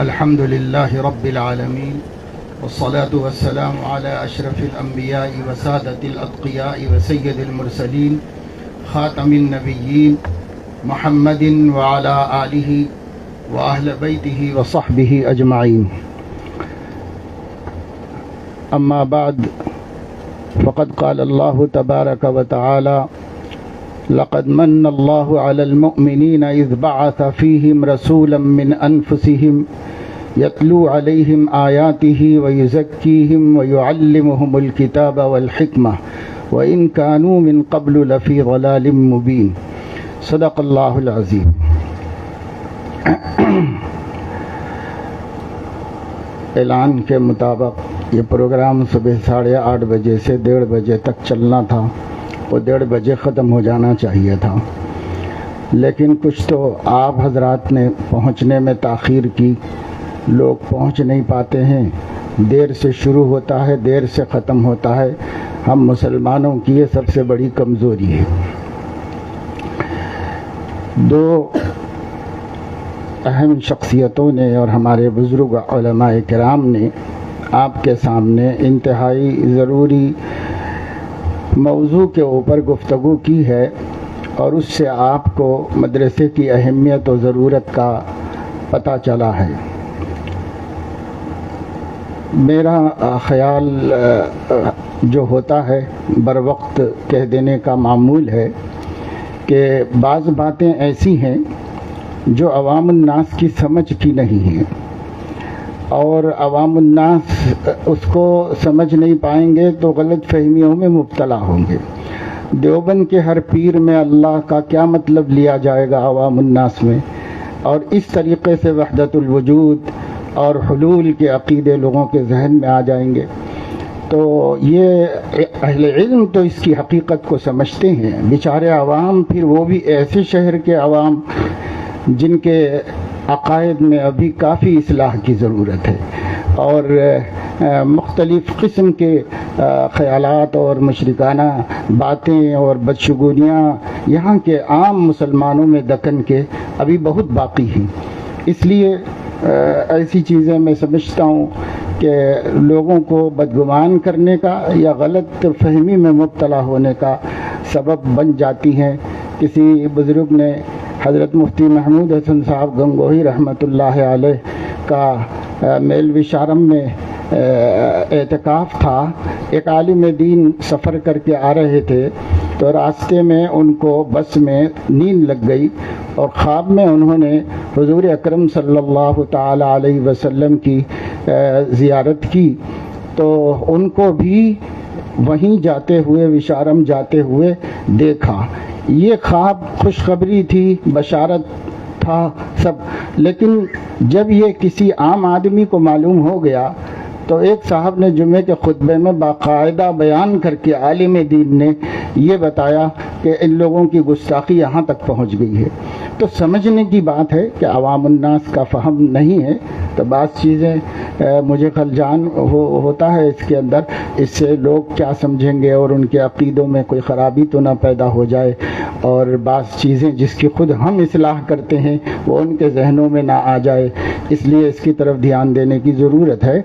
الحمد لله رب العالمين والصلاة والسلام على أشرف الأنبياء وسادة الأتقياء وسيد المرسلين خاتم النبيين محمد وعلى آله وأهل بيته وصحبه أجمعين. أما بعد، فقد قال الله تبارك وتعالى: لقد من الله على المؤمنين إذ بعث فيهم رسولا من أنفسهم يتلو عليهم آياته ويزكيهم ويعلمهم الكتاب والحكمة وإن كانوا من قبل لفي ضلال مبين. صدق اللہ العظیم. اعلان کے مطابق یہ پروگرام صبح 8:30 بجے سے 1:30 بجے تک چلنا تھا، وہ 1:30 بجے ختم ہو جانا چاہیے تھا، لیکن کچھ تو آپ حضرات نے پہنچنے میں تاخیر کی، لوگ پہنچ نہیں پاتے ہیں، دیر سے شروع ہوتا ہے، دیر سے ختم ہوتا ہے. ہم مسلمانوں کی یہ سب سے بڑی کمزوری ہے. دو اہم شخصیتوں نے اور ہمارے بزرگ علماء کرام نے آپ کے سامنے انتہائی ضروری موضوع کے اوپر گفتگو کی ہے، اور اس سے آپ کو مدرسے کی اہمیت و ضرورت کا پتہ چلا ہے. میرا خیال جو ہوتا ہے بر وقت کہہ دینے کا معمول ہے کہ بعض باتیں ایسی ہیں جو عوام الناس کی سمجھ کی نہیں ہیں، اور عوام الناس اس کو سمجھ نہیں پائیں گے تو غلط فہمیوں میں مبتلا ہوں گے. دیوبند کے ہر پیر میں اللہ کا کیا مطلب لیا جائے گا عوام الناس میں، اور اس طریقے سے وحدت الوجود اور حلول کے عقیدے لوگوں کے ذہن میں آ جائیں گے. تو یہ اہل علم تو اس کی حقیقت کو سمجھتے ہیں، بیچارے عوام پھر وہ بھی ایسے شہر کے عوام جن کے عقائد میں ابھی کافی اصلاح کی ضرورت ہے، اور مختلف قسم کے خیالات اور مشرکانہ باتیں اور بدشگونیاں یہاں کے عام مسلمانوں میں دکن کے ابھی بہت باقی ہیں. اس لیے ایسی چیزیں میں سمجھتا ہوں کہ لوگوں کو بدگمان کرنے کا یا غلط فہمی میں مبتلا ہونے کا سبب بن جاتی ہیں. کسی بزرگ نے حضرت مفتی محمود حسن صاحب گنگوہی رحمۃ اللہ علیہ کا میلوی شارم میں اعتکاف تھا. ایک عالم دین سفر کر کے آ رہے تھے تو راستے میں ان کو بس میں نیند لگ گئی، اور خواب میں انہوں نے حضور اکرم صلی اللہ تعالی علیہ وسلم کی زیارت کی. تو ان کو بھی وہیں جاتے ہوئے، وشارم جاتے ہوئے دیکھا. یہ خواب خوشخبری تھی، بشارت تھا سب، لیکن جب یہ کسی عام آدمی کو معلوم ہو گیا تو ایک صاحب نے جمعے کے خطبے میں باقاعدہ بیان کر کے عالم دین نے یہ بتایا کہ ان لوگوں کی گستاخی یہاں تک پہنچ گئی ہے. تو سمجھنے کی بات ہے کہ عوام الناس کا فہم نہیں ہے، تو بعض چیزیں مجھے خلجان ہوتا ہے اس کے اندر، اس سے لوگ کیا سمجھیں گے اور ان کے عقیدوں میں کوئی خرابی تو نہ پیدا ہو جائے، اور بعض چیزیں جس کی خود ہم اصلاح کرتے ہیں وہ ان کے ذہنوں میں نہ آ جائے. اس لیے اس کی طرف دھیان دینے کی ضرورت ہے.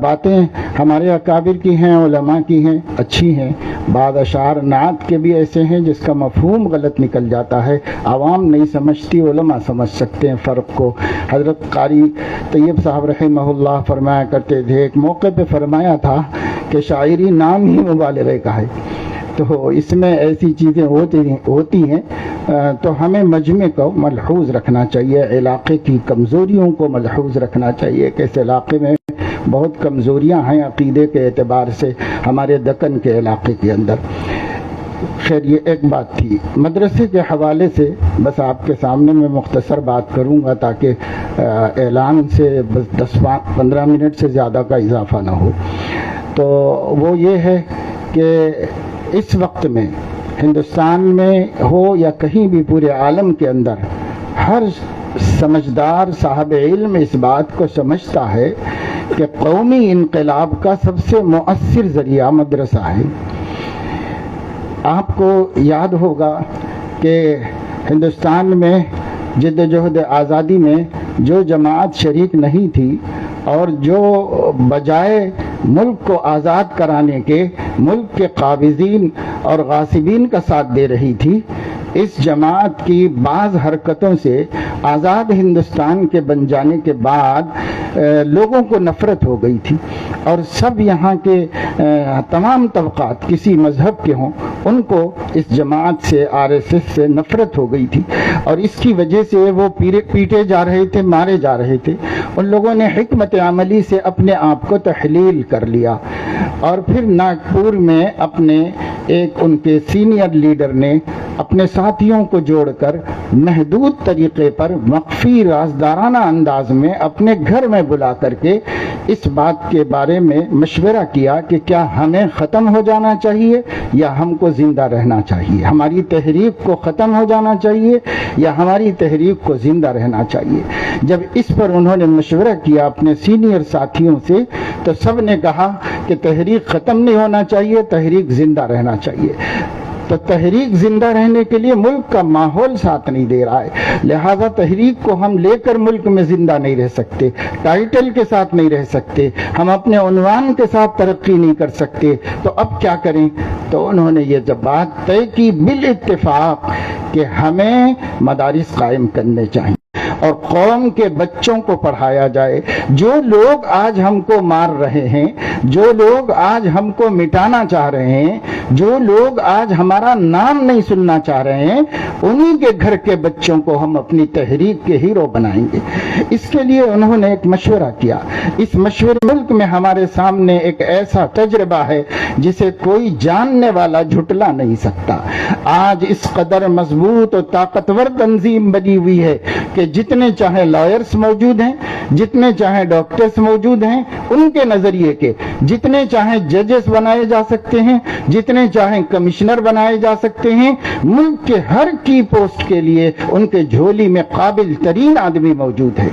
باتیں ہمارے اکابر کی ہیں، علماء کی ہیں، اچھی ہیں. بعض اشعار نعت کے بھی ایسے ہیں جس کا مفہوم غلط نکل جاتا ہے، عوام نہیں سمجھتی، علماء سمجھ سکتے ہیں فرق کو. حضرت قاری طیب صاحب رحمہ اللہ فرمایا کرتے تھے، ایک موقع پہ فرمایا تھا کہ شاعری نام ہی مبالغے کا ہے. تو اس میں ایسی چیزیں ہوتی ہیں، تو ہمیں مجمع کو ملحوظ رکھنا چاہیے، علاقے کی کمزوریوں کو ملحوظ رکھنا چاہیے کہ اس علاقے میں بہت کمزوریاں ہیں عقیدے کے اعتبار سے ہمارے دکن کے علاقے کے اندر. خیر، یہ ایک بات تھی. مدرسے کے حوالے سے بس آپ کے سامنے میں مختصر بات کروں گا تاکہ اعلان سے بس 10-15 منٹ سے زیادہ کا اضافہ نہ ہو. تو وہ یہ ہے کہ اس وقت میں ہندوستان میں ہو یا کہیں بھی پورے عالم کے اندر ہر سمجھدار صاحب علم اس بات کو سمجھتا ہے کہ قومی انقلاب کا سب سے مؤثر ذریعہ مدرسہ ہے. آپ کو یاد ہوگا کہ ہندوستان میں جد و جہد آزادی میں جو جماعت شریک نہیں تھی اور جو بجائے ملک کو آزاد کرانے کے ملک کے قابضین اور غاصبین کا ساتھ دے رہی تھی، اس جماعت کی بعض حرکتوں سے آزاد ہندوستان کے بن جانے کے بعد لوگوں کو نفرت ہو گئی تھی، اور سب یہاں کے تمام طبقات کسی مذہب کے ہوں ان کو اس جماعت سے، RSS سے نفرت ہو گئی تھی، اور اس کی وجہ سے وہ پیٹے جا رہے تھے، مارے جا رہے تھے۔ ان لوگوں نے حکمت عملی سے اپنے آپ کو تحلیل کر لیا، اور پھر ناگپور میں اپنے ایک ان کے سینئر لیڈر نے اپنے ساتھیوں کو جوڑ کر محدود طریقے پر مخفی رازدارانہ انداز میں اپنے گھر میں بلا کر کے اس بات کے بارے میں مشورہ کیا کہ کیا ہمیں ختم ہو جانا چاہیے یا ہم کو زندہ رہنا چاہیے، ہماری تحریک کو ختم ہو جانا چاہیے یا ہماری تحریک کو زندہ رہنا چاہیے۔ جب اس پر انہوں نے مشورہ کیا اپنے سینئر ساتھیوں سے تو سب نے کہا کہ تحریک ختم نہیں ہونا چاہیے، تحریک زندہ رہنا چاہیے۔ تو تحریک زندہ رہنے کے لیے ملک کا ماحول ساتھ نہیں دے رہا ہے، لہذا تحریک کو ہم لے کر ملک میں زندہ نہیں رہ سکتے، ٹائٹل کے ساتھ نہیں رہ سکتے، ہم اپنے عنوان کے ساتھ ترقی نہیں کر سکتے، تو اب کیا کریں؟ تو انہوں نے یہ جب بات طے کی بالاتفاق کہ ہمیں مدارس قائم کرنے چاہیے اور قوم کے بچوں کو پڑھایا جائے۔ جو لوگ آج ہم کو مار رہے ہیں، جو لوگ آج ہم کو مٹانا چاہ رہے ہیں، جو لوگ آج ہمارا نام نہیں سننا چاہ رہے ہیں، انہی کے گھر کے بچوں کو ہم اپنی تحریک کے ہیرو بنائیں گے۔ اس کے لیے انہوں نے ایک مشورہ کیا۔ اس مشورے ملک میں ہمارے سامنے ایک ایسا تجربہ ہے جسے کوئی جاننے والا جھٹلا نہیں سکتا۔ آج اس قدر مضبوط اور طاقتور تنظیم بنی ہوئی ہے کہ جتنے چاہے لائرز موجود ہیں، جتنے چاہے ڈاکٹرز موجود ہیں، ان کے نظریے کے جتنے چاہے ججز بنائے جا سکتے ہیں، جتنے چاہے کمشنر بنائے جا سکتے ہیں، ملک کے ہر کی پوسٹ کے لیے ان کے جھولی میں قابل ترین آدمی موجود ہے،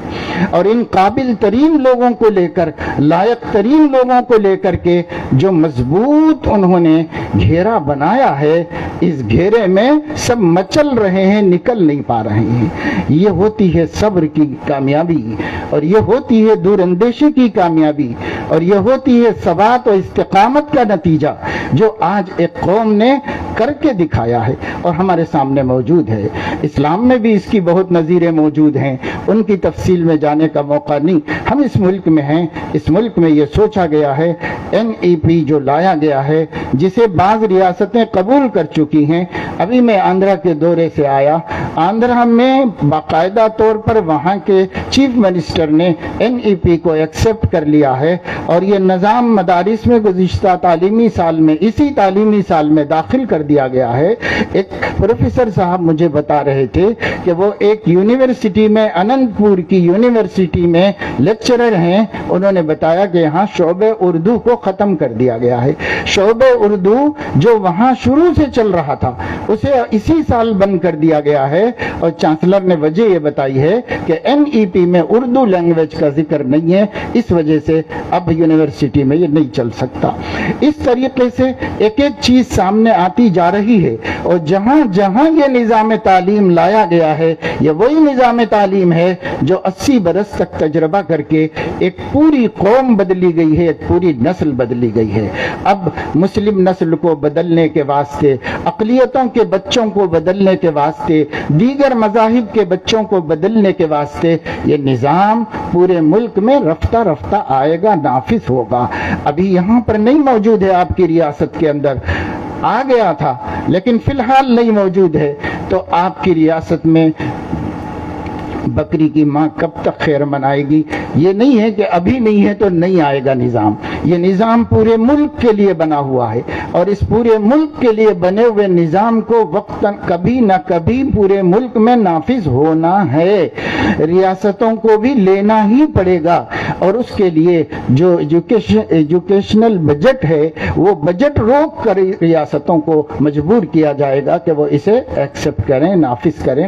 اور ان قابل ترین لوگوں کو لے کر، لائق ترین لوگوں کو لے کر کے جو مضبوط انہوں نے گھیرا بنایا ہے، اس گھیرے میں سب مچل رہے ہیں، نکل نہیں پا رہے ہیں۔ یہ ہوتی ہے صبر کی کامیابی، اور یہ ہوتی ہے دور اندیشی کی کامیابی، اور یہ ہوتی ہے ثبات و استقامت کا نتیجہ جو آج ایک قوم نے کر کے دکھایا ہے اور ہمارے سامنے موجود ہے۔ اسلام میں بھی اس کی بہت نظیریں موجود ہیں، ان کی تفصیل میں جانے کا موقع نہیں۔ ہم اس ملک میں ہیں، اس ملک میں یہ سوچا گیا ہے، NEP جو لایا گیا ہے، جسے بعض ریاستیں قبول کر چکی ہیں۔ ابھی میں آندھرا کے دورے سے آیا، آندھرا میں باقاعدہ طور پر وہاں کے چیف منسٹر نے NEP کو ایکسپٹ کر لیا ہے، اور یہ نظام مدارس میں گزشتہ تعلیمی سال میں، اسی تعلیمی سال میں داخل کر دیا گیا ہے۔ ایک پروفیسر صاحب مجھے بتا رہے تھے کہ وہ ایک یونیورسٹی میں، اننت پور کی یونیورسٹی میں لیکچرر ہیں، انہوں نے بتایا کہ یہاں شعبہ اردو کو ختم کر دیا گیا ہے۔ شعبہ اردو جو وہاں شروع سے چل رہا تھا اسے اسی سال بند کر دیا گیا ہے، اور چانسلر نے وجہ یہ بتائی ہے کہ NEP میں اردو لینگویج کا ذکر نہیں ہے، اس وجہ سے اب یونیورسٹی میں یہ نہیں چل سکتا۔ اس طریقے سے ایک ایک چیز سامنے آتی جا رہی ہے، اور جہاں جہاں یہ نظام تعلیم لایا گیا ہے، یہ وہی نظام تعلیم ہے جو 80 برس تک تجربہ کر کے ایک پوری قوم بدلی گئی ہے، ایک پوری نسل بدلی گئی ہے۔ اب مسلم نسل کو بدلنے کے واسطے، اقلیتوں کے بچوں کو بدلنے کے واسطے، دیگر مذاہب کے بچوں کو بدلنے کے واسطے یہ نظام پورے ملک میں رفتہ رفتہ آئے گا، نافذ ہوگا۔ ابھی یہاں پر نہیں موجود ہے، آپ کی ریاست کے اندر آ گیا تھا لیکن فی الحال نہیں موجود ہے، تو آپ کی ریاست میں بکری کی ماں کب تک خیر منائے گی؟ یہ نہیں ہے کہ ابھی نہیں ہے تو نہیں آئے گا نظام، یہ نظام پورے ملک کے لیے بنا ہوا ہے، اور اس پورے ملک کے لیے بنے ہوئے نظام کو وقتاً کبھی نہ کبھی پورے ملک میں نافذ ہونا ہے، ریاستوں کو بھی لینا ہی پڑے گا، اور اس کے لیے جو ایجوکیشنل بجٹ ہے وہ بجٹ روک کر ریاستوں کو مجبور کیا جائے گا کہ وہ اسے ایکسپٹ کریں، نافذ کریں۔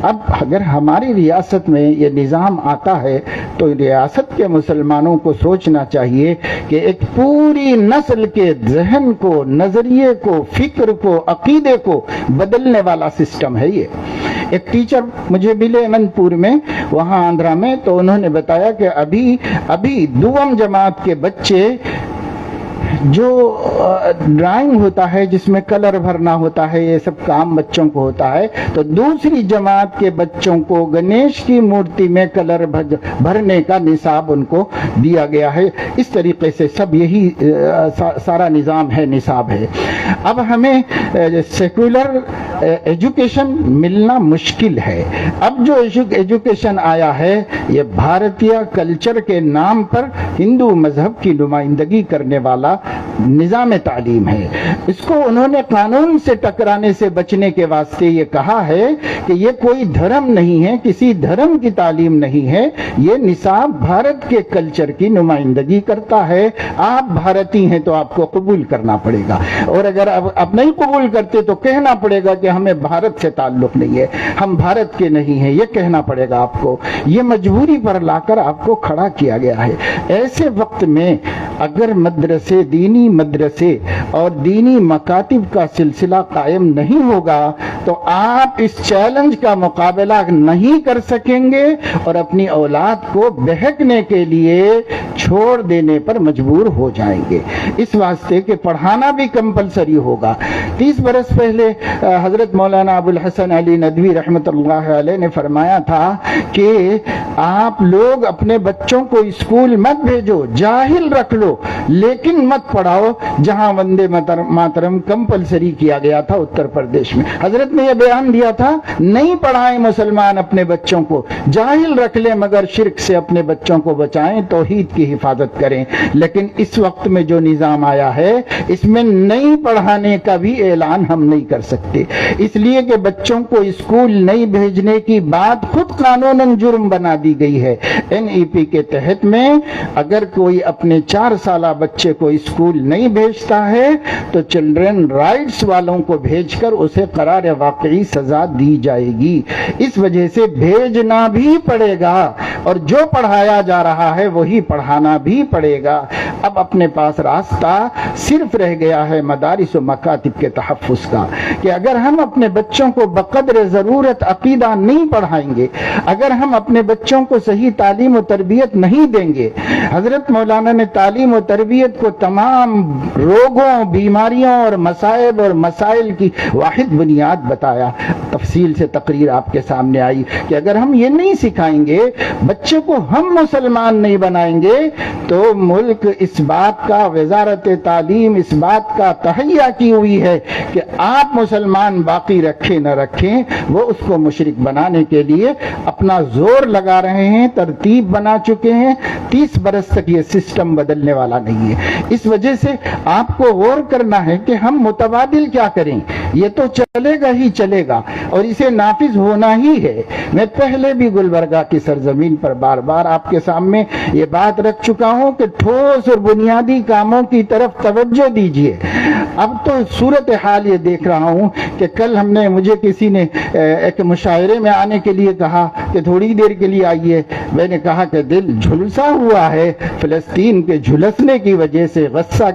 اب اگر ہماری ریاست میں یہ نظام آتا ہے تو ریاست کے مسلمانوں کو سوچنا چاہیے کہ ایک پوری نسل کے ذہن کو، نظریے کو، فکر کو، عقیدے کو بدلنے والا سسٹم ہے یہ۔ ایک ٹیچر مجھے ملے اننت پور میں، وہاں آندھرا میں، تو انہوں نے بتایا کہ ابھی دوم جماعت کے بچے جو ڈرائنگ ہوتا ہے جس میں کلر بھرنا ہوتا ہے، یہ سب کام بچوں کو ہوتا ہے، تو دوسری جماعت کے بچوں کو گنیش کی مورتی میں کلر بھرنے کا نصاب ان کو دیا گیا ہے۔ اس طریقے سے سب یہی سارا نظام ہے، نصاب ہے۔ اب ہمیں سیکولر ایجوکیشن ملنا مشکل ہے۔ اب جو ایجوکیشن آیا ہے یہ بھارتیہ کلچر کے نام پر ہندو مذہب کی نمائندگی کرنے والا نظام تعلیم ہے۔ اس کو انہوں نے قانون سے ٹکرانے سے بچنے کے واسطے یہ کہا ہے کہ یہ کوئی دھرم نہیں ہے، کسی دھرم کی تعلیم نہیں ہے، یہ نصاب بھارت کے کلچر کی نمائندگی کرتا ہے، آپ بھارتی ہیں تو آپ کو قبول کرنا پڑے گا، اور اگر اب نہیں قبول کرتے تو کہنا پڑے گا کہ ہمیں بھارت سے تعلق نہیں ہے، ہم بھارت کے نہیں ہیں، یہ کہنا پڑے گا آپ کو۔ یہ مجبوری پر لا کر آپ کو کھڑا کیا گیا ہے۔ ایسے وقت میں اگر مدرسے، دینی مدرسے اور دینی مکاتب کا سلسلہ قائم نہیں ہوگا تو آپ اس چیلنج کا مقابلہ نہیں کر سکیں گے اور اپنی اولاد کو بہکنے کے لیے چھوڑ دینے پر مجبور ہو جائیں گے۔ اس واسطے کہ پڑھانا بھی کمپلسری ہوگا۔ 30 برس پہلے حضرت مولانا ابو الحسن علی ندوی رحمت اللہ علیہ نے فرمایا تھا کہ آپ لوگ اپنے بچوں کو اسکول مت بھیجو، جاہل رکھ لو، لیکن مت پڑھاؤ جہاں وندے ماترم کمپلسری کیا گیا تھا اتر پردیش میں۔ حضرت نے یہ بیان دیا تھا نہیں پڑھائیں مسلمان اپنے بچوں کو، جاہل رکھ لیں مگر شرک سے اپنے بچوں کو بچائیں، توحید کی حفاظت کریں۔ لیکن اس وقت میں جو نظام آیا ہے اس میں نہیں پڑھانے کا بھی اعلان ہم نہیں کر سکتے، اس لیے کہ بچوں کو اسکول نہیں بھیجنے کی بات خود قانوناً جرم بنا دی گئی ہے۔ NEP کے تحت میں اگر کوئی اپنے 4 سالہ بچے کو اسکول نہیں بھیجتا ہے تو چلڈرن رائٹس والوں کو بھیج کر اسے قرار واقعی سزا دی جائے گی۔ اس وجہ سے بھیجنا بھی پڑے گا اور جو پڑھایا جا رہا ہے وہی پڑھانا بھی پڑے گا۔ اب اپنے پاس راستہ صرف رہ گیا ہے مدارس و مکاتب کے تحفظ کا، کہ اگر ہم اپنے بچوں کو بقدر ضرورت عقیدہ نہیں پڑھائیں گے، اگر ہم اپنے بچوں کو صحیح تعلیم و تربیت نہیں دیں گے۔ حضرت مولانا نے تعلیم و تربیت کو تمام روگوں، بیماریوں اور مصائب اور مسائل کی واحد بنیاد بتایا۔ تفصیل سے تقریر آپ کے سامنے آئی کہ اگر ہم یہ نہیں سکھائیں گے، بچے کو ہم مسلمان نہیں بنائیں گے، تو ملک اس بات کا، وزارت تعلیم اس بات کا تہیہ کی ہوئی ہے کہ آپ مسلمان باقی رکھیں نہ رکھیں، وہ اس کو مشرک بنانے کے لیے اپنا زور لگا رہے ہیں، ترتیب بنا چکے ہیں۔ 30 برس تک یہ سسٹم بدلنے والا نہیں ہے۔ اس وجہ سے آپ کو غور کرنا ہے کہ ہم متبادل کیا کریں۔ یہ تو چلے گا ہی چلے گا اور اسے نافذ ہونا ہی ہے۔ میں پہلے بھی گلبرگہ کی سرزمین پر بار بار آپ کے سامنے یہ بات رکھ چکا ہوں کہ ٹھوس اور بنیادی کاموں کی طرف توجہ دیجیے۔ اب تو صورتحال یہ دیکھ رہا ہوں کہ کل مجھے کسی نے ایک مشاعرے میں آنے کے لیے کہا کہ تھوڑی دیر کے لیے آئیے۔ میں نے کہا کہ دل جھلسا ہوا ہے فلسطین کے جھلسنے کی وجہ سے، غزہ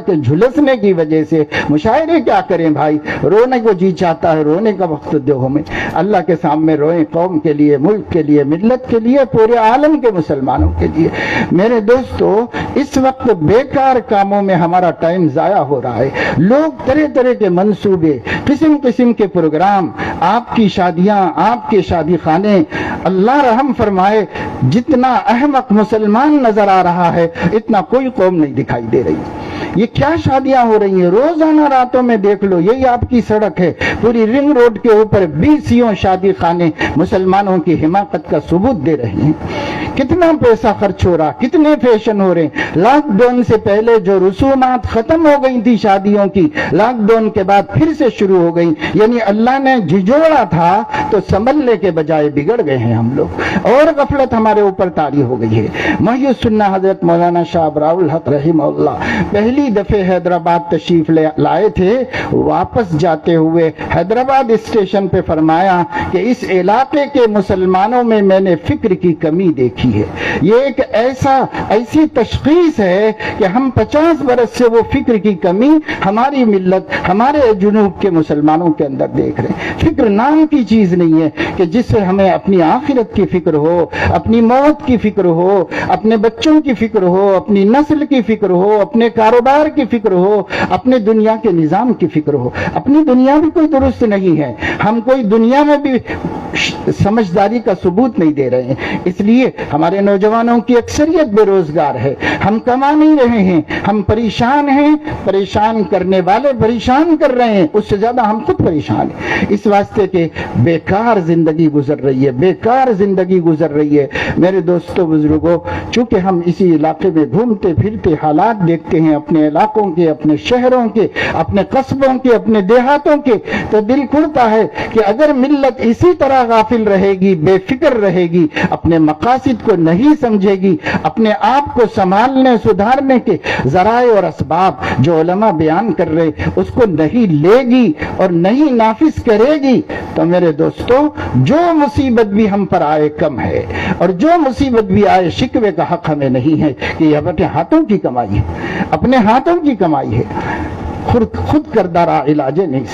کے جھلسنے کی وجہ سے۔ مشاعرے کیا کریں بھائی، رونے کو جی چاہتا ہے، رونے کا وقت دو ہمیں، اللہ کے سامنے روئیں، قوم کے لیے، ملک کے لیے، ملت کے لیے، پورے عالم کے مسلمانوں کے لیے۔ میرے دوستو، اس وقت بیکار کاموں میں ہمارا ٹائم ضائع ہو رہا ہے۔ لوگ طرح طرح کے منصوبے، قسم قسم کے پروگرام، آپ کی شادیاں، آپ کے شادی خانے، اللہ رحم فرمائے جتنا احمق مسلمان نظر آ رہا ہے اتنا کوئی قوم نہیں دکھائی دے رہی۔ یہ کیا شادیاں ہو رہی ہیں، روزانہ راتوں میں دیکھ لو، یہی آپ کی سڑک ہے، پوری رنگ روڈ کے اوپر 20 شادی خانے مسلمانوں کی حماقت کا ثبوت دے رہے ہیں۔ کتنا پیسہ خرچ ہو رہا، کتنے فیشن ہو رہے ہیں۔ لاک ڈاؤن سے پہلے جو رسومات ختم ہو گئی تھی شادیوں کی، لاک ڈاؤن کے بعد پھر سے شروع ہو گئی۔ یعنی اللہ نے جھجوڑا تھا تو سنبھلنے کے بجائے بگڑ گئے ہیں ہم لوگ، اور غفلت ہمارے اوپر طاری ہو گئی ہے۔ محی السنہ حضرت مولانا شاہ ابراء الحق رحمہ اللہ پہلی دفعہ حیدرآباد تشریف لائے تھے، واپس جاتے ہوئے حیدرآباد اسٹیشن پہ فرمایا کہ اس علاقے کے مسلمانوں میں نے فکر کی کمی دیکھی دیکھی ہے، یہ ایک ایسی تشخیص ہے کہ ہم 50 برس سے وہ فکر کی کمی ہماری ملت، ہمارے جنوب کے مسلمانوں کے اندر دیکھ رہے ہیں۔ فکر نام کی چیز نہیں ہے کہ جس سے ہمیں اپنی آخرت کی فکر ہو، اپنی موت کی فکر ہو، اپنے بچوں کی فکر ہو، اپنی نسل کی فکر ہو، اپنے کاروبار کی فکر ہو، اپنے دنیا کے نظام کی فکر ہو۔ اپنی دنیا بھی کوئی درست نہیں ہے، ہم کوئی دنیا میں بھی سمجھداری کا ثبوت نہیں دے رہے ہیں، اس لیے ہمارے نوجوانوں کی اکثریت بے روزگار ہے، ہم کما نہیں رہے ہیں، ہم پریشان ہیں، پریشان کرنے والے پریشان کر رہے ہیں، اس سے زیادہ ہم خود پریشان ہیں، اس واسطے کہ بیکار زندگی گزر رہی ہے، بیکار زندگی گزر رہی ہے۔ میرے دوستو بزرگوں، چونکہ ہم اسی علاقے میں گھومتے پھرتے حالات دیکھتے ہیں، اپنے علاقوں کے، اپنے شہروں کے، اپنے قصبوں کے، اپنے دیہاتوں کے، تو دل کھلتا ہے کہ اگر ملت اسی طرح غافل رہے گی، بے فکر رہے گی، اپنے مقاصد کو نہیں سمجھے گی، اپنے آپ کو سنبھالنے سدھارنے کے ذرائع اور اسباب جو علماء بیان کر رہے اس کو نہیں لے گی اور نہیں نافذ کرے گی، تو میرے دوستو جو مصیبت بھی ہم پر آئے کم ہے، اور جو مصیبت بھی آئے شکوے کا حق ہمیں نہیں ہے کہ یہ اپنے ہاتھوں کی کمائی ہے، اپنے ہاتھوں کی کمائی ہے، خود کردہ علاج نہیں۔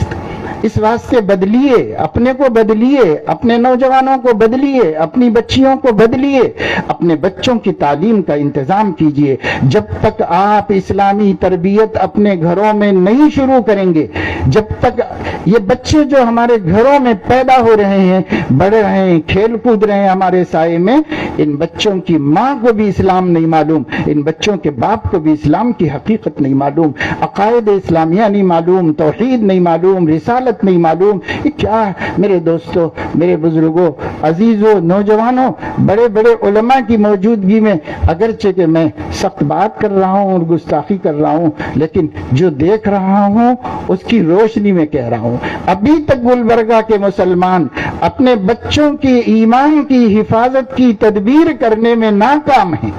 اس واسطے بدلیے، اپنے کو بدلیے، اپنے نوجوانوں کو بدلیے، اپنی بچیوں کو بدلیے، اپنے بچوں کی تعلیم کا انتظام کیجئے۔ جب تک آپ اسلامی تربیت اپنے گھروں میں نہیں شروع کریں گے، جب تک یہ بچے جو ہمارے گھروں میں پیدا ہو رہے ہیں، بڑھ رہے ہیں، کھیل کود رہے ہیں ہمارے سائے میں، ان بچوں کی ماں کو بھی اسلام نہیں معلوم، ان بچوں کے باپ کو بھی اسلام کی حقیقت نہیں معلوم، عقائد اسلامیہ نہیں معلوم، توحید نہیں معلوم، رسالت نہیں معلوم۔ یہ کیا ہے میرے دوستو، میرے بزرگوں، عزیزوں، نوجوانوں، بڑے بڑے علماء کی موجودگی میں اگرچہ کہ میں سخت بات کر رہا ہوں اور گستاخی کر رہا ہوں، لیکن جو دیکھ رہا ہوں اس کی روشنی میں کہہ رہا ہوں۔ ابھی تک گلبرگہ کے مسلمان اپنے بچوں کی ایمان کی حفاظت کی تدبیر کرنے میں ناکام ہیں۔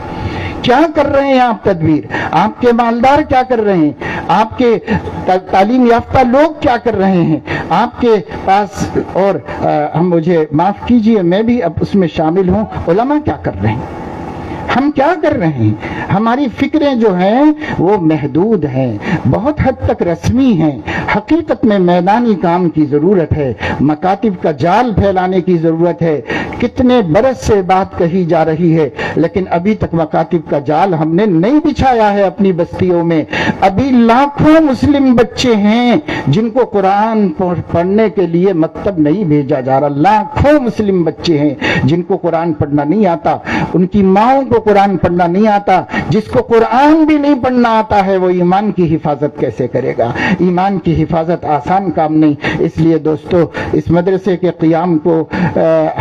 کیا کر رہے ہیں آپ تدبیر؟ آپ کے مالدار کیا کر رہے ہیں؟ آپ کے تعلیم یافتہ لوگ کیا کر رہے ہیں؟ آپ کے پاس، اور ہم مجھے معاف کیجئے میں بھی اب اس میں شامل ہوں، علماء کیا کر رہے ہیں؟ ہم کیا کر رہے ہیں؟ ہماری فکریں جو ہیں وہ محدود ہیں، بہت حد تک رسمی ہیں۔ حقیقت میں میدانی کام کی ضرورت ہے، مکاتب کا جال پھیلانے کی ضرورت ہے۔ کتنے برس سے بات کہی جا رہی ہے، لیکن ابھی تک مکاتب کا جال ہم نے نہیں بچھایا ہے اپنی بستیوں میں۔ ابھی لاکھوں مسلم بچے ہیں جن کو قرآن پڑھنے کے لیے مکتب نہیں بھیجا جا رہا، لاکھوں مسلم بچے ہیں جن کو قرآن پڑھنا نہیں آتا، ان کی ماؤں کو قرآن پڑھنا نہیں آتا۔ جس کو قرآن بھی نہیں پڑھنا آتا ہے وہ ایمان کی حفاظت کیسے کرے گا؟ ایمان کی حفاظت آسان کام نہیں۔ اس لیے دوستو، اس مدرسے کے قیام کو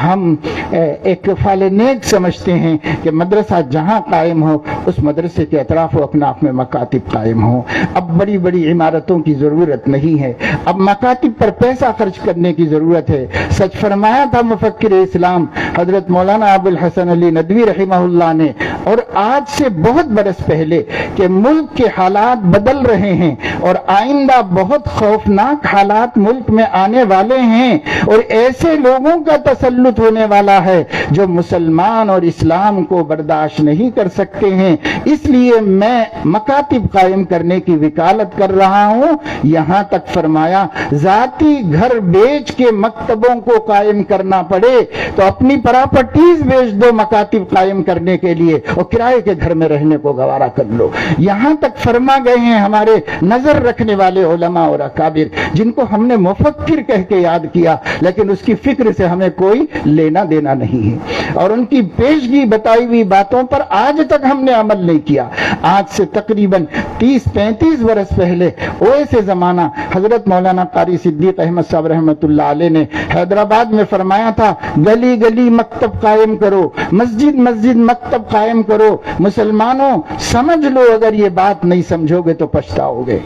ہم ایک فعل نیک سمجھتے ہیں کہ مدرسہ جہاں قائم ہو اس مدرسے کے اطراف و اکناف میں مکاتب قائم ہوں۔ اب بڑی بڑی عمارتوں کی ضرورت نہیں ہے، اب مکاتب پر پیسہ خرچ کرنے کی ضرورت ہے۔ سچ فرمایا تھا مفکر اسلام حضرت مولانا ابو الحسن علی ندوی رحمہ اللہ نے، اور آج سے بہت برس پہلے، کہ ملک کے حالات بدل رہے ہیں اور آئندہ بہت خوفناک حالات ملک میں آنے والے ہیں، اور ایسے لوگوں کا تسلط ہونے والا ہے جو مسلمان اور اسلام کو برداشت نہیں کر سکتے ہیں۔ اس لیے میں مکاتب قائم کرنے کی وکالت کر رہا ہوں۔ یہاں تک فرمایا ذاتی گھر بیچ کے مکتبوں کو قائم کرنا پڑے تو اپنی پراپرٹیز بیچ دو مکاتب قائم کرنے کے لیے، اور کرائے کے گھر میں رہنے کو گوارا کر لو۔ یہاں تک فرما گئے ہیں ہمارے نظر رکھنے والے علماء اور اکابر، جن کو ہم نے مفکر کہہ کے یاد کیا، لیکن اس کی فکر سے ہمیں کوئی لینا دینا نہیں ہے، اور ان کی پیشگی بتائی ہوئی باتوں پر آج تک ہم نے عمل نہیں کیا۔ آج سے تقریباً 30-35 برس پہلے اویسے زمانہ حضرت مولانا قاری صدیق احمد صاحب رحمۃ اللہ علیہ نے حیدرآباد میں فرمایا تھا، گلی گلی مکتب قائم کرو، مسجد مسجد مکتب قائم کرو مسلمانوں سمجھ لو, اگر یہ بات نہیں سمجھوگے تو پچھتاؤگے.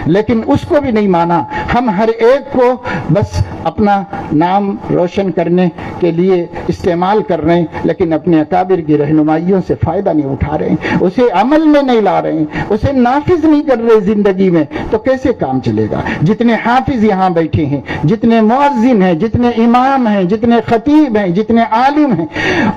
لیکن اس کو بھی نہیں مانا. ہم ہر ایک کو بس اپنا نام روشن کرنے کے لیے استعمال کر رہے ہیں, لیکن اپنے اکابر کی رہنمائیوں سے فائدہ نہیں اٹھا رہے ہیں, اسے عمل میں نہیں لا رہے ہیں, اسے نافذ نہیں کر رہے زندگی میں, تو کیسے کام چلے گا؟ جتنے حافظ یہاں بیٹھے ہیں, جتنے مؤذن ہیں, جتنے امام ہیں, جتنے خطیب ہیں, جتنے عالم ہیں,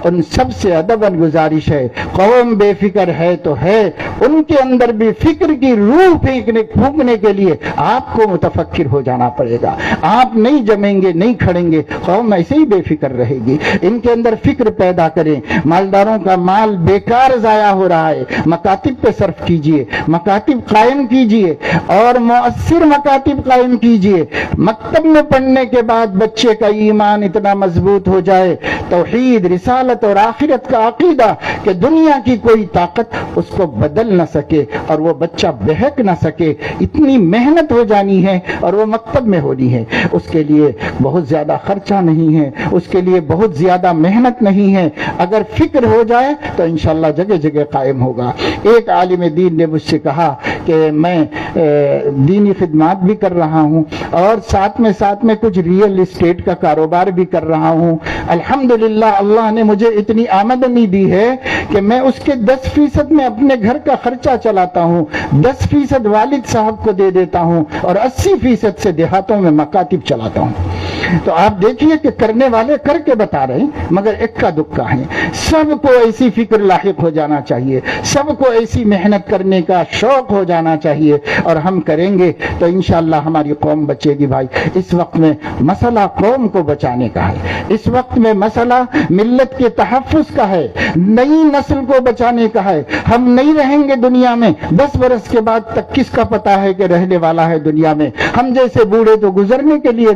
ان سب سے ادباً گزارش ہے, قوم بے فکر ہے تو ہے, ان کے اندر بھی فکر کی روح پھونکنے کے لیے آپ کو متفکر ہو جانا پڑے گا. آپ نہیں جمیں گے, نہیں کھڑیں گے, قوم ایسے ہی بے فکر رہے گی. ان کے اندر فکر پیدا کریں. مالداروں کا مال بیکار ضائع ہو رہا ہے, مکاتب پہ صرف کیجئے, مکاتب قائم کیجئے اور مؤثر مکاتب قائم کیجئے. مکتب میں پڑھنے کے بعد بچے کا ایمان اتنا مضبوط ہو جائے, توحید, رسالت اور آخرت کا عقیدہ کہ دنیا کی کوئی طاقت اس کو بدل نہ سکے اور وہ بچہ بہک نہ سکے, اتنی محنت ہو جانی ہے اور وہ مکتب میں ہونی ہے. اس کے لیے بہت زیادہ خرچہ نہیں ہے, اس کے لیے بہت زیادہ محنت نہیں ہے. اگر فکر ہو جائے تو انشاءاللہ جگہ جگہ قائم ہوگا. ایک عالم دین نے مجھ سے کہا کہ میں دینی خدمات بھی کر رہا ہوں اور ساتھ میں کچھ ریئل اسٹیٹ کا کاروبار بھی کر رہا ہوں. الحمدللہ اللہ نے مجھے اتنی آمدنی دی ہے کہ میں اس کے 10% میں اپنے گھر کا خرچہ چلاتا ہوں, 10% والد صاحب کو دے دیتا ہوں اور 80% سے دیہاتوں میں مکاتب چلاتا ہوں. تو آپ دیکھیے کہ کرنے والے کر کے بتا رہے ہیں مگر اکا دکا ہیں. سب کو ایسی فکر لاحق ہو جانا چاہیے, سب کو ایسی محنت کرنے کا شوق ہو جانا چاہیے, اور ہم کریں گے تو انشاءاللہ ہماری قوم بچے گی. بھائی اس وقت میں مسئلہ قوم کو بچانے کا ہے, اس وقت میں مسئلہ ملت کے تحفظ کا ہے, نئی نسل کو بچانے کا ہے. ہم نہیں رہیں گے دنیا میں, 10 برس کے بعد تک کس کا پتا ہے کہ رہنے والا ہے دنیا میں. ہم جیسے بوڑھے تو گزرنے کے لیے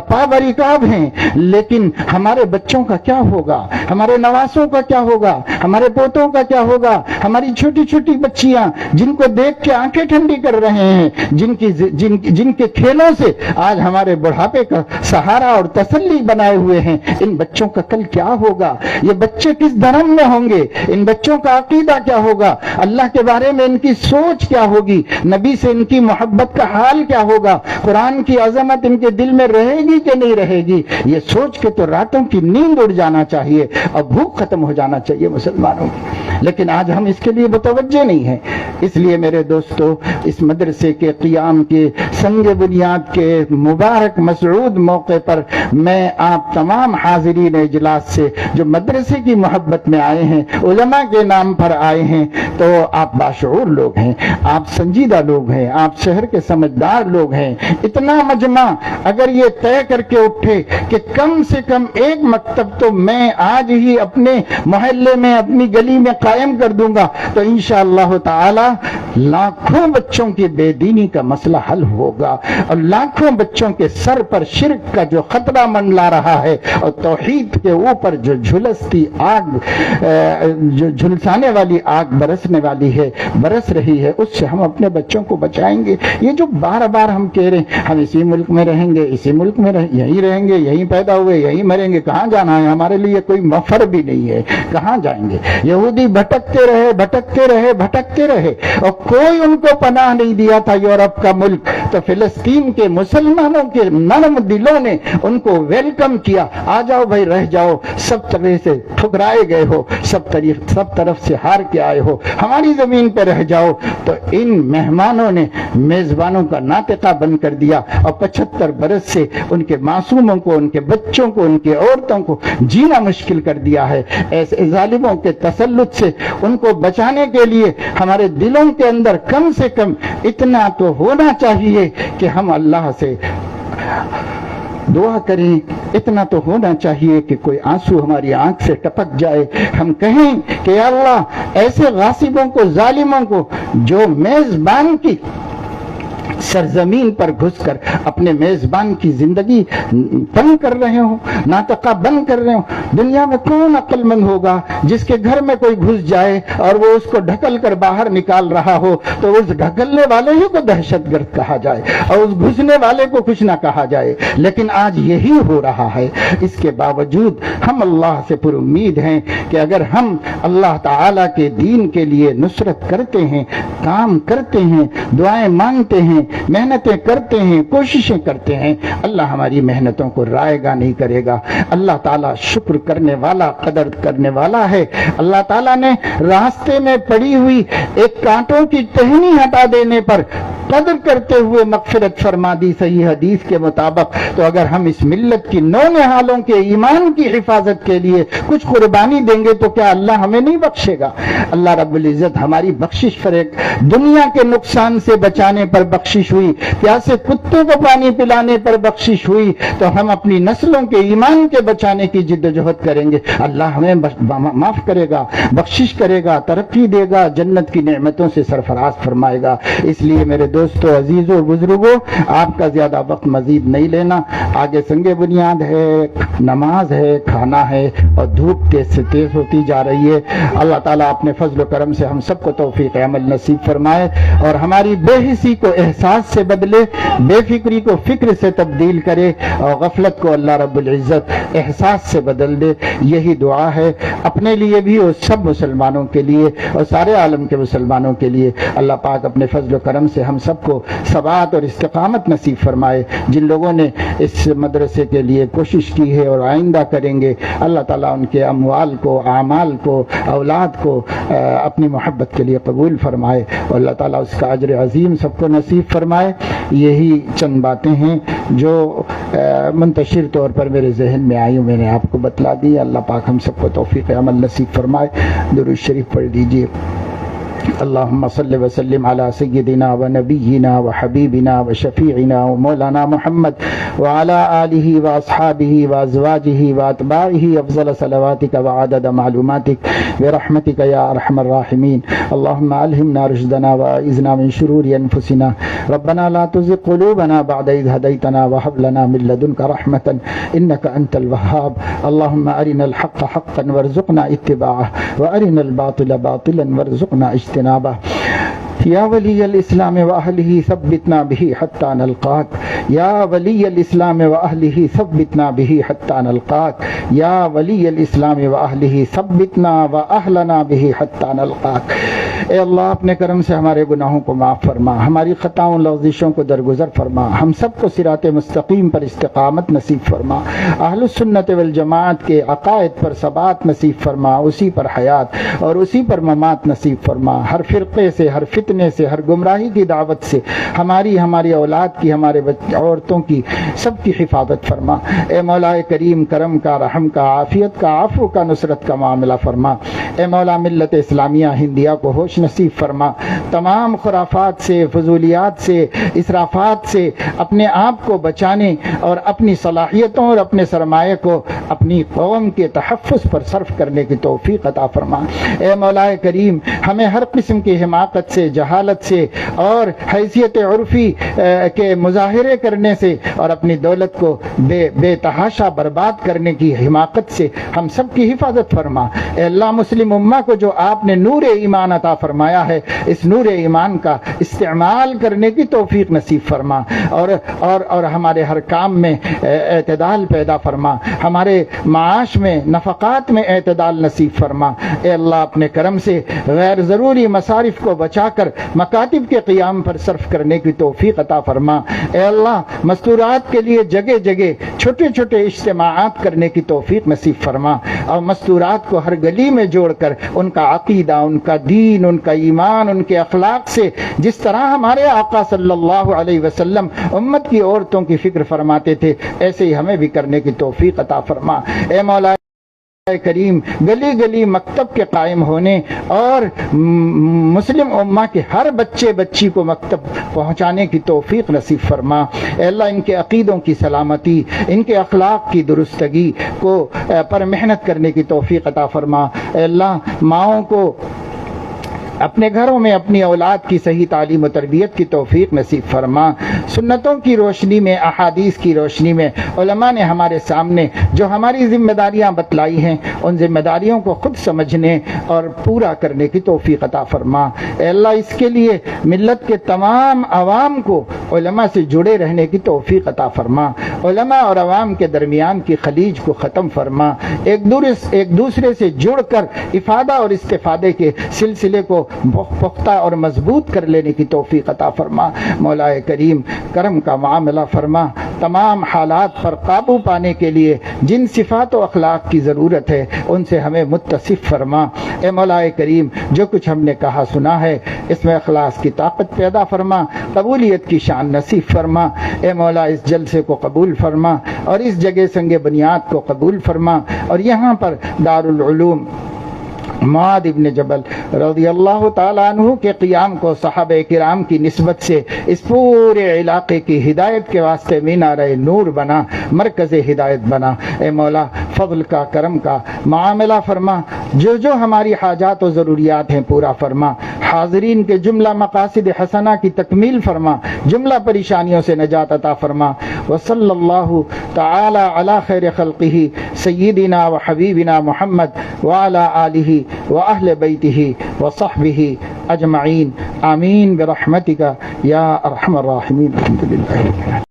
پابریکاب ہیں, لیکن ہمارے بچوں کا کیا ہوگا, ہمارے نواسوں کا کیا ہوگا, ہمارے پوتوں کا کیا ہوگا, ہماری چھوٹی چھوٹی بچیاں جن کو دیکھ کے آنکھیں ٹھنڈی کر رہے ہیں, جن کے کھیلوں سے آج ہمارے بڑھاپے کا سہارا اور تسلی بنائے ہوئے ہیں, ان بچوں کا کل کیا ہوگا؟ یہ بچے کس دھرم میں ہوں گے؟ ان بچوں کا عقیدہ کیا ہوگا؟ اللہ کے بارے میں ان کی سوچ کیا ہوگی؟ نبی سے ان کی محبت کا حال کیا ہوگا؟ قرآن کی عظمت ان کے دل میں رہے گی کہ نہیں رہے گی؟ یہ سوچ کے تو راتوں کی نیند اڑ جانا چاہیے اور بھوک ختم ہو جانا چاہیے مسلمانوں کی. لیکن آج ہم اس کے لیے متوجہ نہیں ہیں. اس لیے میرے دوستو, اس مدرسے کے قیام کے سنگ بنیاد کے مبارک مسعود موقع پر میں آپ تمام حاضرین اجلاس سے جو مدرسے کی محبت میں آئے ہیں, علماء کے نام پر آئے ہیں, تو آپ باشعور لوگ ہیں, آپ سنجیدہ لوگ ہیں, آپ شہر کے سمجھدار لوگ ہیں. اتنا مجمع اگر یہ طے کر کے اٹھے کہ کم سے کم ایک مکتب تو میں آج ہی اپنے محلے میں, اپنی گلی میں قائم کر دوں گا, تو انشاءاللہ تعالی لاکھوں بچوں کی بے دینی کا مسئلہ حل ہوگا, اور لاکھوں بچوں کے سر پر شرک کا جو خطرہ منڈلا رہا ہے اور توحید کے اوپر جو جھلستی آگ, جو جھلسانے والی آگ برسنے والی ہے, برس رہی ہے, اس سے ہم اپنے بچوں کو بچائیں گے. یہ جو بار بار ہم کہہ رہے ہیں ہم اسی ملک میں رہیں گے, اسی ملک میں یہیں رہیں گے, یہیں پیدا ہوئے, یہیں مریں گے, کہاں جانا ہے؟ ہمارے لیے کوئی مفر بھی نہیں ہے, کہاں جائیں گے؟ یہودی بھٹکتے رہے بھٹکتے رہے بھٹکتے رہے اور کوئی ان کو پناہ نہیں دیا تھا یورپ کا ملک, تو فلسطین کے مسلمانوں کے نرم دلوں نے ان کو ویلکم کیا. آ جاؤ بھائی, رہ جاؤ, سب طرح سے ٹھکرائے گئے ہو, سب طرف سے ہار کے آئے ہو, ہماری زمین پہ رہ جاؤ. تو ان مہمانوں نے میزبانوں کا ناطقہ بند کر دیا اور 75 برس سے ان کے معصوموں کو, ان کے بچوں کو, ان کے عورتوں کو جینا مشکل کر دیا ہے. ایسے ظالموں کے تسلط سے ان کو بچانے کے لیے ہمارے دلوں کے اندر کم سے کم اتنا تو ہونا چاہیے کہ ہم اللہ سے دعا کریں, اتنا تو ہونا چاہیے کہ کوئی آنسو ہماری آنکھ سے ٹپک جائے, ہم کہیں کہ یا اللہ ایسے غاصبوں کو, ظالموں کو جو میزبان کی سرزمین پر گھس کر اپنے میزبان کی زندگی تنگ کر رہے ہوں، ناطقہ بند کر رہے ہوں۔ دنیا میں کون عقل مند ہوگا جس کے گھر میں کوئی گھس جائے اور وہ اس کو ڈھکل کر باہر نکال رہا ہو تو اس ڈھکلنے والے ہی کو دہشت گرد کہا جائے اور اس گھسنے والے کو کچھ نہ کہا جائے، لیکن آج یہی ہو رہا ہے۔ اس کے باوجود ہم اللہ سے پر امید ہیں کہ اگر ہم اللہ تعالی کے دین کے لیے نصرت کرتے ہیں، کام کرتے ہیں، دعائیں مانگتے ہیں، محنتیں کرتے ہیں، کوششیں کرتے ہیں، اللہ ہماری محنتوں کو رائے گا نہیں کرے گا۔ اللہ تعالیٰ شکر کرنے والا، قدر کرنے والا ہے۔ اللہ تعالیٰ نے راستے میں پڑی ہوئی ایک کانٹوں کی ٹہنی ہٹا دینے پر قدر کرتے ہوئے مغفرت فرما دی صحیح حدیث کے مطابق۔ تو اگر ہم اس ملت کی نو نہالوں کے ایمان کی حفاظت کے لیے کچھ قربانی دیں گے تو کیا اللہ ہمیں نہیں بخشے گا؟ اللہ رب العزت ہماری بخشش کرے۔ دنیا کے نقصان سے بچانے پر بخشش ہوئی، پیاسے کتے کو پانی پلانے پر بخشش ہوئی، تو ہم اپنی نسلوں کے ایمان کے بچانے کی جد و جہد کریں گے، اللہ ہمیں معاف کرے گا، بخشش کرے گا، ترقی دے گا، جنت کی نعمتوں سے سرفراز فرمائے گا۔ اس لیے میرے دوستو، عزیزو، بزرگو، آپ کا زیادہ وقت مزید نہیں لینا، آگے سنگ بنیاد ہے، نماز ہے، کھانا ہے، اور دھوپ تیز سے تیز ہوتی جا رہی ہے۔ اللہ تعالیٰ اپنے فضل و کرم سے ہم سب کو توفیق عمل نصیب فرمائے اور ہماری بے حسی کو احساس سے بدلے، بے فکری کو فکر سے تبدیل کرے اور غفلت کو اللہ رب العزت احساس سے بدل دے۔ یہی دعا ہے اپنے لیے بھی اور سب مسلمانوں کے لیے اور سارے عالم کے مسلمانوں کے لیے۔ اللہ پاک اپنے فضل و کرم سے ہم سب کو ثبات اور استقامت نصیب فرمائے۔ جن لوگوں نے اس مدرسے کے لیے کوشش کی ہے اور آئندہ کریں گے، اللہ تعالیٰ ان کے اموال کو، اعمال کو، اولاد کو اپنی محبت کے لیے قبول فرمائے اور اللہ تعالیٰ اس کا اجر عظیم سب کو نصیب فرمائے۔ یہی چند باتیں ہیں جو منتشر طور پر میرے ذہن میں آئی، میں نے آپ کو بتلا دی۔ اللہ پاک ہم سب کو توفیق عمل نصیب فرمائے۔ درود شریف پڑھ لیجیے۔ اللهم صل وسلم على سيدنا ونبينا وحبيبنا وشفيعنا ومولانا محمد وعلى آله وأصحابه وأزواجه وأتباعه أفضل صلواتك وعدد معلوماتك برحمتك يا أرحم الراحمين۔ اللهم ألهمنا رشدنا وأعذنا من شرور أنفسنا، ربنا لا تزغ قلوبنا بعد إذ هديتنا وهب لنا من لدنك رحمة إنك أنت الوهاب۔ اللهم أرنا الحق حقا وارزقنا اتباعه وأرنا الباطل باطلا وارزقنا اجتنابه۔ یا ولی الاسلام واہلہ ثبتنا به حتی نلقاک، یا ولی الاسلام واہلہ ثبتنا به حتی نلقاک، یا ولی الاسلام واہلہ ثبتنا واہلنا به حتی نلقاک۔ اے اللہ اپنے کرم سے ہمارے گناہوں کو معاف فرما، ہماری خطاؤں لغزشوں کو درگزر فرما، ہم سب کو صراط مستقیم پر استقامت نصیب فرما، اہل السنت والجماعت کے عقائد پر ثبات نصیب فرما، اسی پر حیات اور اسی پر ممات نصیب فرما۔ ہر فرقے سے، ہر فتنے سے، ہر گمراہی کی دعوت سے ہماری اولاد کی، ہمارے عورتوں کی، سب کی حفاظت فرما۔ اے مولا کریم، کرم کا، رحم کا، عافیت کا، عفو کا، نصرت کا معاملہ فرما۔ اے مولا ملت اسلامیہ ہندیہ کو ہوش نصیب فرما، تمام خرافات سے، فضولیات سے، اسرافات سے اپنے آپ کو بچانے اور اپنی صلاحیتوں اور اپنے سرمایہ کو اپنی قوم کے تحفظ پر صرف کرنے کی توفیق عطا فرما۔ اے مولا کریم، ہمیں ہر قسم کی حماقت سے، جہالت سے اور حیثیت عرفی کے مظاہرے کرنے سے اور اپنی دولت کو بے تحاشا برباد کرنے کی حماقت سے ہم سب کی حفاظت فرما۔ اے اللہ مسلم امہ کو جو آپ نے نور ایمان عطا فرمایا ہے، اس نور ایمان کا استعمال کرنے کی توفیق نصیب فرما اور ہمارے ہر کام میں اعتدال پیدا فرما، ہمارے معاش میں، نفقات میں اعتدال نصیب فرما۔ اے اللہ اپنے کرم سے غیر ضروری مصارف کو بچا کر مکاتب کے قیام پر صرف کرنے کی توفیق عطا فرما۔ اے اللہ مستورات کے لیے جگہ جگہ چھوٹے چھوٹے اجتماعات کرنے کی توفیق نصیب فرما اور مستورات کو ہر گلی میں جوڑ کر ان کا عقیدہ، ان کا دین، ان کا ایمان، ان کے اخلاق سے جس طرح ہمارے آقا صلی اللہ علیہ وسلم امت کی عورتوں کی فکر فرماتے تھے، ایسے ہی ہمیں بھی کرنے کی توفیق عطا فرما۔ اے مولا کریم، گلی گلی مکتب کے قائم ہونے اور مسلم امہ کے ہر بچے بچی کو مکتب پہنچانے کی توفیق نصیب فرما۔ اے اللہ ان کے عقیدوں کی سلامتی، ان کے اخلاق کی درستگی کو پر محنت کرنے کی توفیق عطا فرما۔ اے اللہ ماؤں کو اپنے گھروں میں اپنی اولاد کی صحیح تعلیم و تربیت کی توفیق نصیب فرما۔ سنتوں کی روشنی میں، احادیث کی روشنی میں علماء نے ہمارے سامنے جو ہماری ذمہ داریاں بتلائی ہیں، ان ذمہ داریوں کو خود سمجھنے اور پورا کرنے کی توفیق عطا فرما۔ اے اللہ، اس کے لیے ملت کے تمام عوام کو علماء سے جڑے رہنے کی توفیق عطا فرما۔ علماء اور عوام کے درمیان کی خلیج کو ختم فرما، ایک دوسرے سے جڑ کر افادہ اور استفادے کے سلسلے کو پختہ اور مضبوط کر لینے کی توفیق عطا فرما۔ مولا کریم، کرم کا معاملہ فرما۔ تمام حالات پر قابو پانے کے لیے جن صفات و اخلاق کی ضرورت ہے ان سے ہمیں متصف فرما۔ اے مولا کریم، جو کچھ ہم نے کہا سنا ہے اس میں اخلاص کی طاقت پیدا فرما، قبولیت کی شان نصیب فرما۔ اے مولا، اس جلسے کو قبول فرما اور اس جگہ سنگ بنیاد کو قبول فرما، اور یہاں پر دارالعلوم معاذ ابن جبل رضی اللہ تعالیٰ عنہ کے قیام کو صحابہ کرام کی نسبت سے اس پورے علاقے کی ہدایت کے واسطے مینارہ نور بنا، مرکز ہدایت بنا۔ اے مولا، فضل کا، کرم کا معاملہ فرما، جو ہماری حاجات و ضروریات ہیں پورا فرما، حاضرین کے جملہ مقاصد حسنہ کی تکمیل فرما، جملہ پریشانیوں سے نجات عطا فرما۔ وصلی اللہ تعالی علی خیر خلقہ سیدنا و حبیبنا محمد وعلی آلہ وأهل بيته وصحبه أجمعين آمين برحمتك يا أرحم الراحمين الحمد لله.